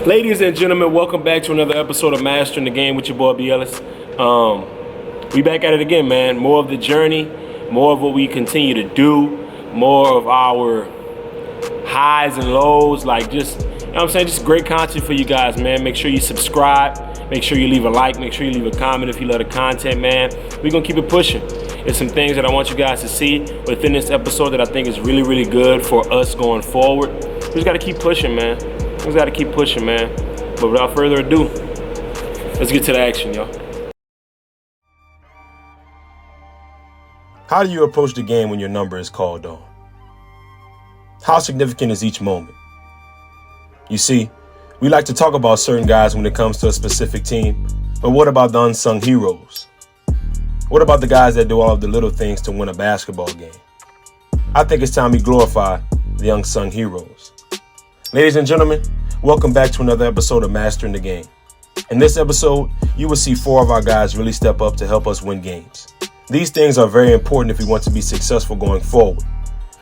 Ladies and gentlemen, welcome back to another episode of Mastering the Game with your boy B. Ellis. We back at it again, man. More of the journey, more of what we continue to do, more of our highs and lows, like just, you know what I'm saying, just great content for you guys, man. Make sure you subscribe, make sure you leave a like, make sure you leave a comment if you love the content, man. We're gonna keep it pushing. There's some things that I want you guys to see within this episode that I think is really, really good for us going forward. We just gotta keep pushing, man. We just gotta keep pushing, man. But without further ado, let's get to the action, y'all. How do you approach the game when your number is called on? How significant is each moment? You see, we like to talk about certain guys when it comes to a specific team, but what about the unsung heroes? What about the guys that do all of the little things to win a basketball game? I think it's time we glorify the unsung heroes. Ladies and gentlemen, welcome back to another episode of Mastering the Game. In this episode, you will see 4 of our guys really step up to help us win games. These things are very important if we want to be successful going forward.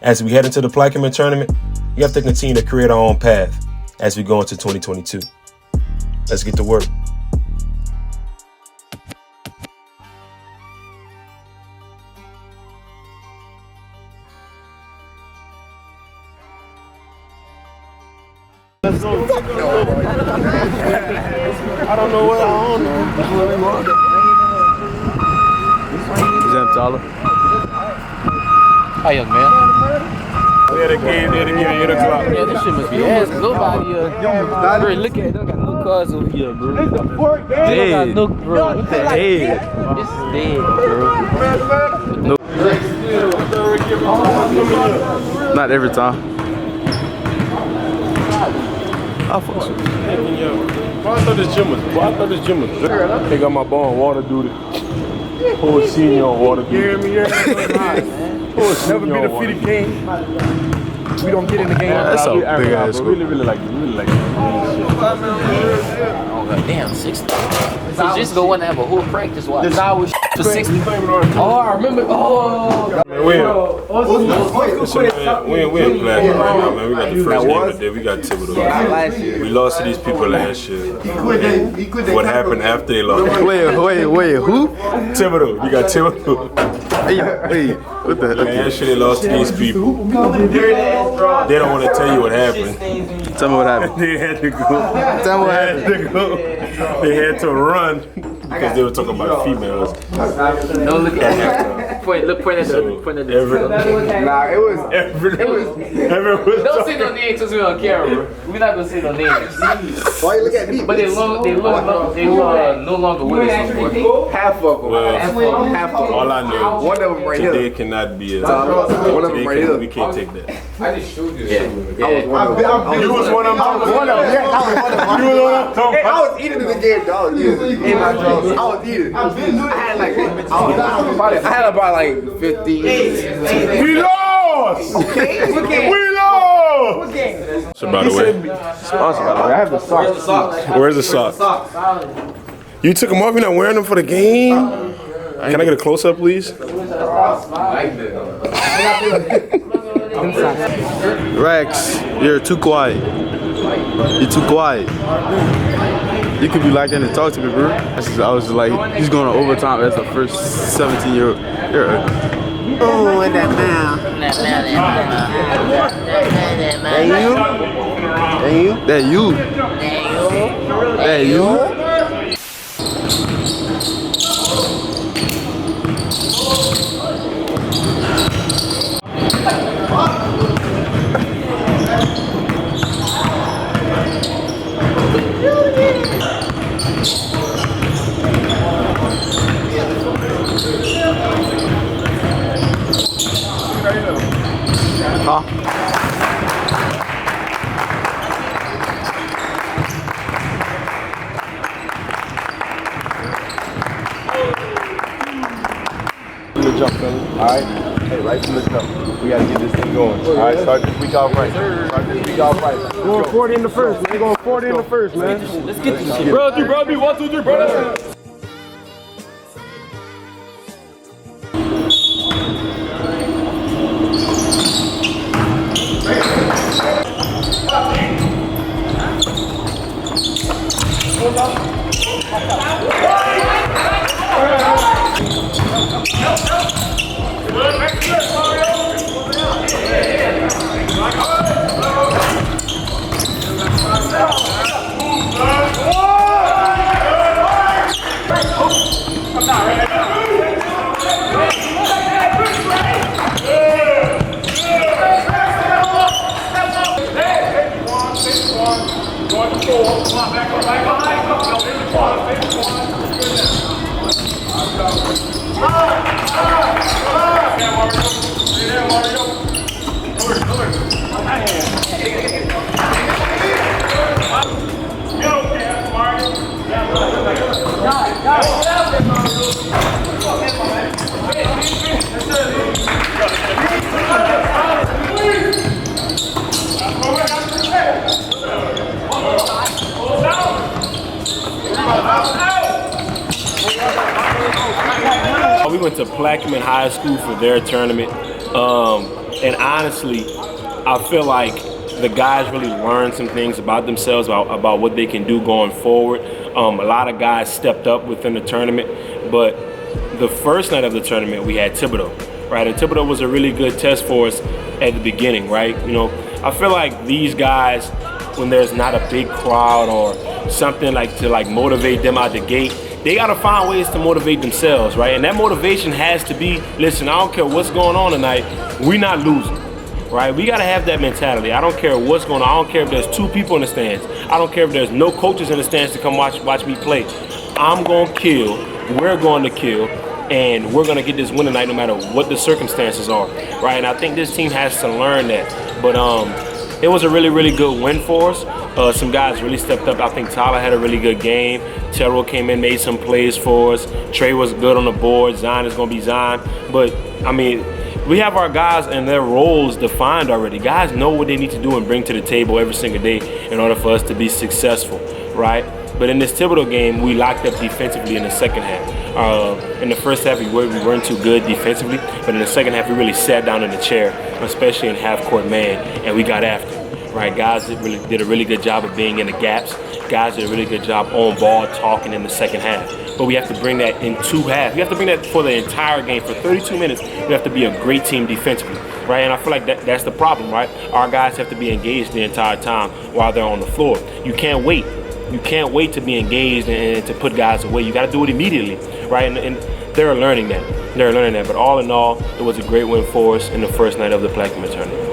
As we head into the Plaquemine tournament, we have to continue to create our own path as we go into 2022. Let's get to work. I don't know what I don't know. Is that Tyler? Hi, young man. We had a game at 8 o'clock. Yeah, this shit must be ass. Nobody bro, look at it. They got no cars over here, bro. They got no, bro. What the heck? This is dead, bro. No. Not every time. I thought this gym was good. They got my ball on water duty. Whole senior on water duty. You hear me? Never been a defeated game. We don't get in the game. That's a big ass school. Really like it. Oh, damn, 60. So just go in and have a whole practice watch. This hour For 60. Oh, I remember. Oh. We in Plaquemine right now, man. We got the first game of the day. We got Thibodeau. We lost to these people last year. What happened after they lost? Wait, who? Thibodeau. We got Thibodeau. Wait, what the heck? Last year they lost to these people. They don't want to tell you what happened. Tell me what happened. They had to go. Tell me what happened. They had to run because they were talking about females. Don't look at that. Point at the Nah, it was. Don't say no names because we're on camera. We're not gonna say no names. Why you look at me? But they no longer with us no more. Half of them. Half of them. All I know, One of them right today here. cannot be a. One of them right here. We can't take that. I just showed you. I was one of them. I was one of them. Yeah, I was one of them. You was one of them. Hey, I was eating in the game, dog. I was eating. I had about like 50. We lost! Okay. We lost! What game? So by the way, I have the socks. where's the socks? You took them off? You're not wearing them for the game? Can I get a close up, please? Rex, you're too quiet. You're too quiet. You could be like that and talk to me, bro. I was just like, he's going to overtime as the first 17-year-old. Oh, in that mouth. That you. Huh? Jump, fellas. All right. Hey, right from the jump. We gotta get this thing going. All right, start this week off right. Going 40 in the first. We're going 40 in the first, man. Let's get this shit. Bro, 1, 2, 3, bro. We went to Plaquemine High School for their tournament, and honestly, I feel like the guys really learned some things about themselves, about what they can do going forward. A lot of guys stepped up within the tournament, but the first night of the tournament, we had Thibodeau, right? And Thibodeau was a really good test for us at the beginning, right? You know, I feel like these guys, when there's not a big crowd or something to motivate them out the gate, they gotta find ways to motivate themselves, right? And that motivation has to be, listen, I don't care what's going on tonight, we're not losing, right? We gotta have that mentality. I don't care what's going on. I don't care if there's 2 people in the stands. I don't care if there's no coaches in the stands to come watch me play. I'm gonna kill, we're going to kill, and we're gonna get this win tonight no matter what the circumstances are, right? And I think this team has to learn that. But it was a really, really good win for us. Some guys really stepped up. I think Tyler had a really good game. Terrell came in, made some plays for us. Trey was good on the board. Zion is going to be Zion. But, I mean, we have our guys and their roles defined already. Guys know what they need to do and bring to the table every single day in order for us to be successful, right? But in this Thibodeau game, we locked up defensively in the second half. In the first half, we weren't too good defensively, but in the second half, we really sat down in the chair, especially in half-court man, and we got after it. Right, guys did a really good job of being in the gaps. Guys did a really good job on ball talking in the second half. But we have to bring that in 2 halves. We have to bring that for the entire game. For 32 minutes, we have to be a great team defensively, right? And I feel like that's the problem, right? Our guys have to be engaged the entire time while they're on the floor. You can't wait. You can't wait to be engaged and to put guys away. You got to do it immediately, right? And they're learning that. They're learning that. But all in all, it was a great win for us in the first night of the Plaquemine tournament.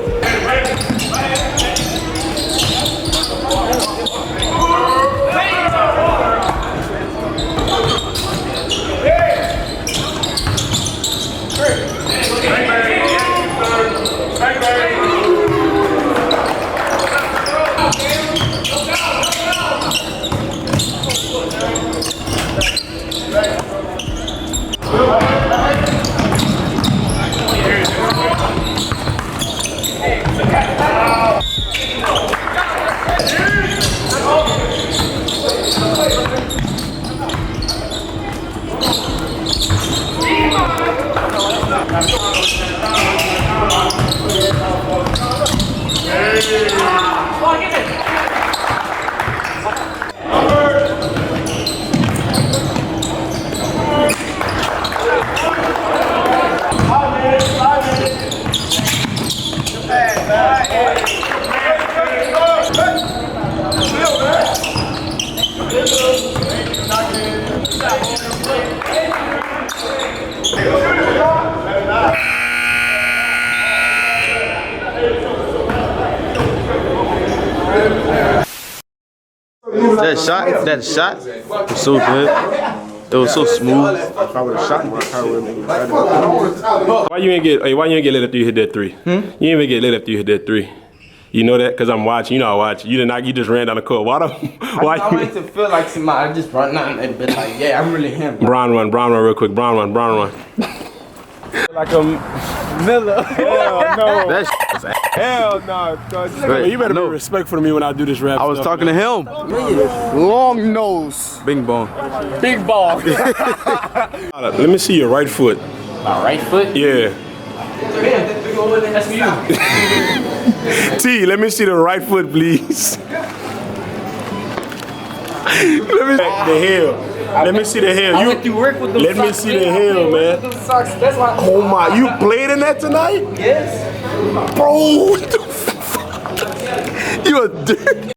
That shot was so good. It was so smooth. If I would have shot more, I probably would have made it better. Why you ain't get lit after you hit that 3? You didn't even get lit after you hit that 3. You know that? Because I'm watching. You know I watch. You just ran down the court. Why I like to feel like somebody just run down and be like, yeah, I'm really him. Brown run real quick. Brown run. Like a Miller. Hell no. That Hell no. Hey, you better be respectful to me when I do this rap I was stuff, talking man. to him. Long nose. Bing bong. Big ball. Let me see your right foot. My right foot? Yeah. That's for you. T, let me see the right foot, please. Let me the heel. Let me see the heel. I went through work with them Let me socks, see the heel, man. That's why. Oh my, you played in that tonight? Yes. Bro, what the fuck? You a dick.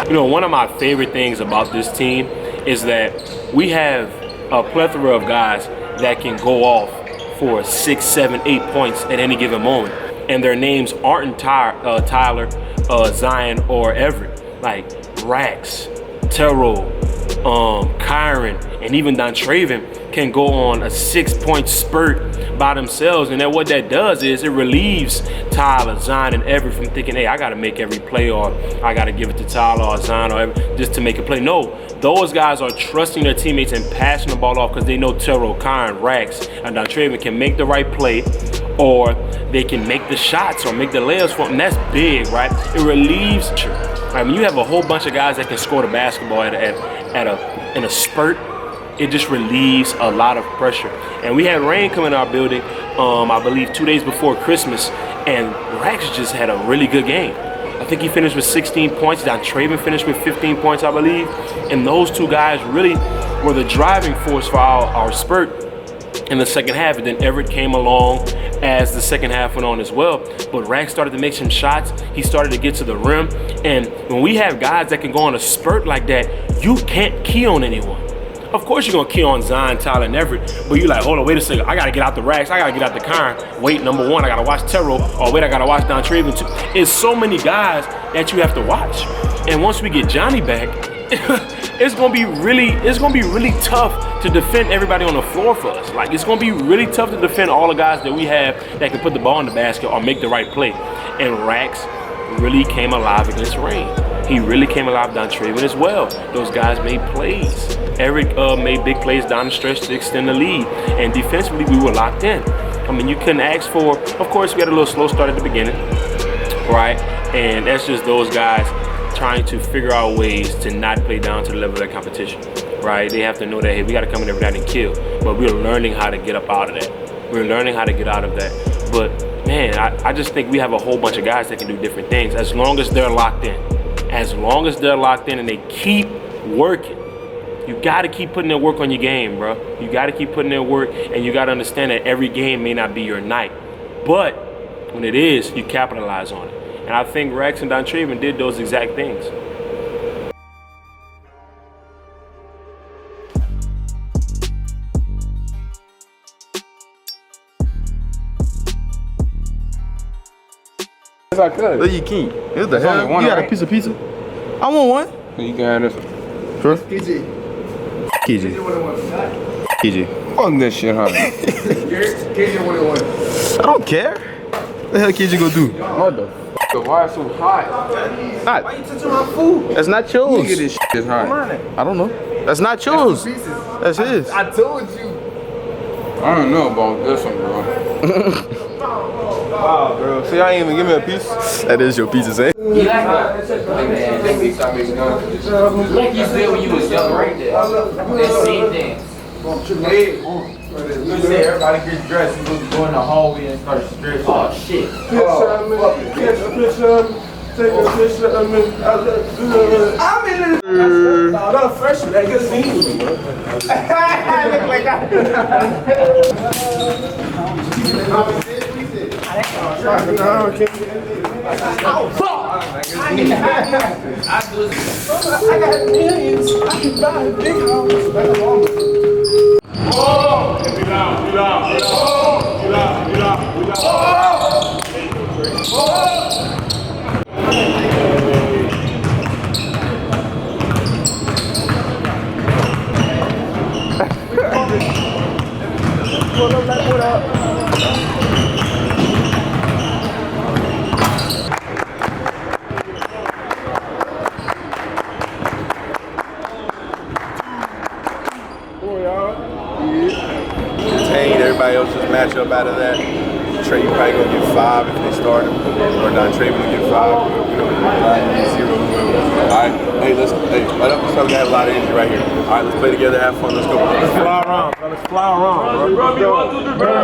You know, one of my favorite things about this team is that we have a plethora of guys that can go off for 6, 7, 8 points at any given moment. And their names aren't Tyler, Zion, or Everett. Like Rax, Terrell, Kyron, and even Dontraven can go on a 6-point spurt by themselves. And then what that does is it relieves Tyler, Zion, and Everett from thinking, hey, I got to make every play, or I got to give it to Tyler or Zion or Everett just to make a play. No, those guys are trusting their teammates and passing the ball off because they know Terrell, Kyron, Rax, and Dontraven can make the right play, or they can make the shots or make the layups for them. And that's big, right? It relieves. I mean, you have a whole bunch of guys that can score the basketball in a spurt. It just relieves a lot of pressure. And we had Rayne come in our building, I believe 2 days before Christmas, and Rax just had a really good game. I think he finished with 16 points. Dontraven finished with 15 points, I believe. And those two guys really were the driving force for our spurt in the second half. And then Everett came along as the second half went on as well. But Rax started to make some shots. He started to get to the rim. And when we have guys that can go on a spurt like that, you can't key on anyone. Of course you're gonna key on Zion, Tyler, and Everett, but you like, hold on, wait a second, I gotta get out the Rax, I gotta get out the Kyron. Wait, number one, I gotta watch Terrell, or wait, I gotta watch Dontraven too. It's so many guys that you have to watch. And once we get Johnny back, it's gonna be really tough to defend everybody on the floor for us. Like, it's gonna be really tough to defend all the guys that we have that can put the ball in the basket or make the right play. And Rax really came alive against Rayne. He really came alive Dontraven as well. Those guys made plays. Eric made big plays down the stretch to extend the lead. And defensively, we were locked in. I mean, you couldn't ask for, of course, we had a little slow start at the beginning, right? And that's just those guys trying to figure out ways to not play down to the level of their competition, right? They have to know that, hey, we got to come in every night and kill. But we're learning how to get up out of that. We're learning how to get out of that. But, man, I just think we have a whole bunch of guys that can do different things as long as they're locked in. As long as they're locked in and they keep working. You got to keep putting in work on your game, bro. You got to keep putting in work, and you got to understand that every game may not be your night. But when it is, you capitalize on it. And I think Rax and Dontraven did those exact things. Yes, I could. Look, you can't. What the hell? You got a piece of pizza? I want one. You can have this one. Sure. KG. Fuck that shit, huh? I don't care. What the hell KG gonna do? What the f? Why it's so hot? Hot. Why you touching my food? That's not yours. Nigga, this shit is hot. I don't know. That's not yours. That's his. I told you. I don't know about this one, bro. Wow, bro. See, I ain't even give me a piece. That is your pizza, say. You like you said when you was young, right there. That same thing. You said everybody gets dressed, you supposed to go in the hallway and start stretching. Oh shit. Catch a picture of me, take a picture of me. I look good. I'm in it. No, fresh, that good scene. I look like I got millions. I can buy a big house. Everybody else just match up out of that. Trey, you probably gonna get 5 if they start him, or Dontraven will get 5. We don't get 0. All right, hey, let up this time. We got a lot of energy right here. All right, let's play together, have fun. Let's go. Let's fly around, bro. Let's fly around, bro.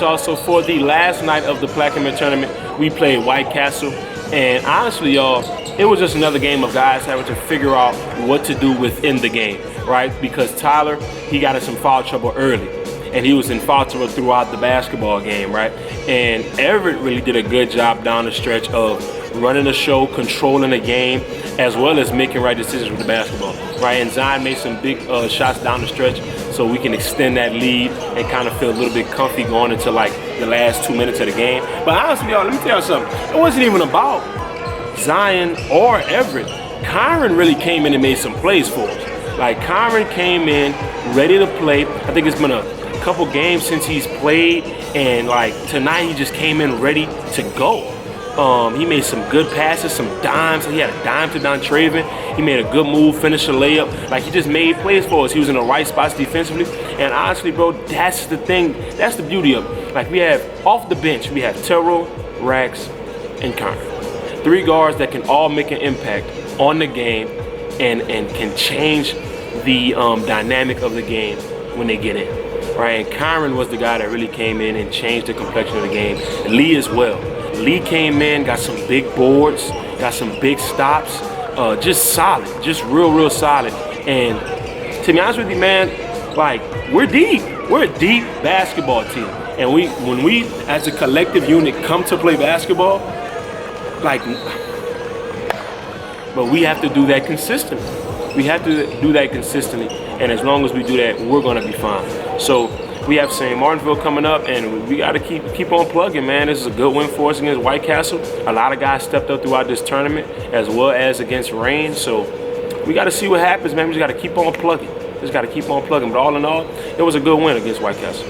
y'all. So for the last night of the Plaquemine tournament, we played White Castle. And honestly, y'all, it was just another game of guys having to figure out what to do within the game, right? Because Tyler, he got in some foul trouble early. And he was in foul trouble throughout the basketball game, right? And Everett really did a good job down the stretch of running the show, controlling the game, as well as making right decisions with the basketball, right? And Zion made some big shots down the stretch so we can extend that lead and kind of feel a little bit comfy going into like the last 2 minutes of the game. But honestly, y'all, let me tell y'all something. It wasn't even about Zion or Everett. Kyron really came in and made some plays for us. Like, Kyron came in ready to play. I think it's been a couple games since he's played, and like tonight he just came in ready to go. He made some good passes, some dimes. He had a dime to Dontraven. He made a good move, finished a layup. Like, he just made plays for us. He was in the right spots defensively. And honestly, bro, that's the thing. That's the beauty of it. Like, we have off the bench, we have Terrell, Rax, and Connor. 3 guards that can all make an impact on the game and can change the dynamic of the game when they get in. Right, and Kyron was the guy that really came in and changed the complexion of the game. Lee as well. Lee came in, got some big boards, got some big stops, just solid, just real solid. And to be honest with you, man, like, we're deep. We're a deep basketball team. And when we as a collective unit come to play basketball, like, but we have to do that consistently. We have to do that consistently. And as long as we do that, we're gonna be fine. So we have St. Martinville coming up, and we gotta keep on plugging, man. This is a good win for us against White Castle. A lot of guys stepped up throughout this tournament, as well as against Rayne. So we gotta see what happens, man. We just gotta keep on plugging. Just gotta keep on plugging. But all in all, it was a good win against White Castle.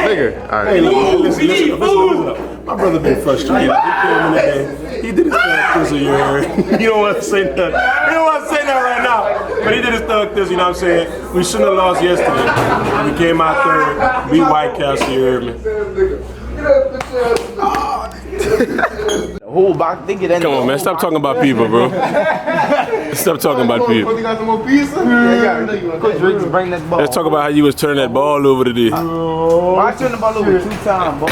Bigger. All right. Hey, listen. My brother been frustrated. He came in today. He did his thug thizzle, you heard. You don't want to say nothing. You don't want to say that right now. But he did his thug thizzle, you know what I'm saying? We shouldn't have lost yesterday. We came out there, beat White Castle, you heard me. The whole box, they get Come on, man. Stop talking about people, bro. Stop talking about people. You got some more pizza? Bring that ball. Let's talk about how you was turning that ball over today. Why turn the ball over 2 times, ball?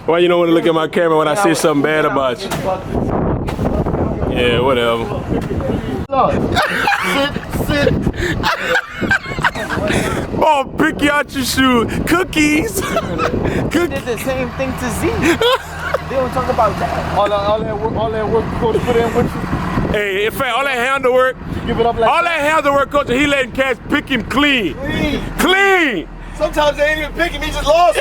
Why you don't want to look at my camera when I say something bad about you? Yeah, whatever. Oh, pick you out your shoe. Cookies. They did the same thing to Z. They don't talk about that. All that work coach put in with you. Hey, in fact, all that handle work, Give it up like all that handle work, coach, he letting cats pick him clean. Clean. Sometimes they ain't even picking me, just lost.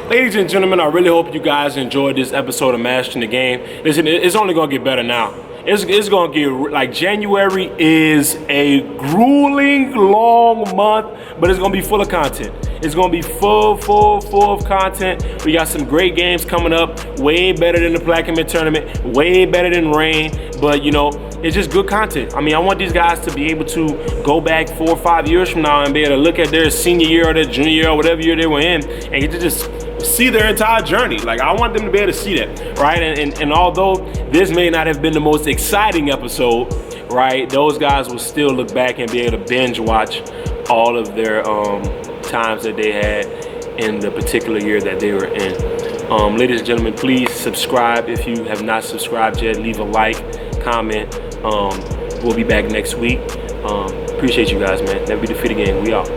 Ladies and gentlemen, I really hope you guys enjoyed this episode of Mastering the Game. Listen, it's only gonna get better now. It's gonna get, like, January is a grueling long month, but it's gonna be full of content. It's gonna be full of content. We got some great games coming up, way better than the Plaquemine tournament, way better than Rayne, but you know, it's just good content. I mean, I want these guys to be able to go back 4 or 5 years from now and be able to look at their senior year or their junior year or whatever year they were in and get to just see their entire journey. Like, I want them to be able to see that, right? And although this may not have been the most exciting episode, right, those guys will still look back and be able to binge watch all of their times that they had in the particular year that they were in. Ladies and gentlemen, please subscribe if you have not subscribed yet. Leave a like, comment. We'll be back next week. Appreciate you guys, man. Never be defeated again. We out.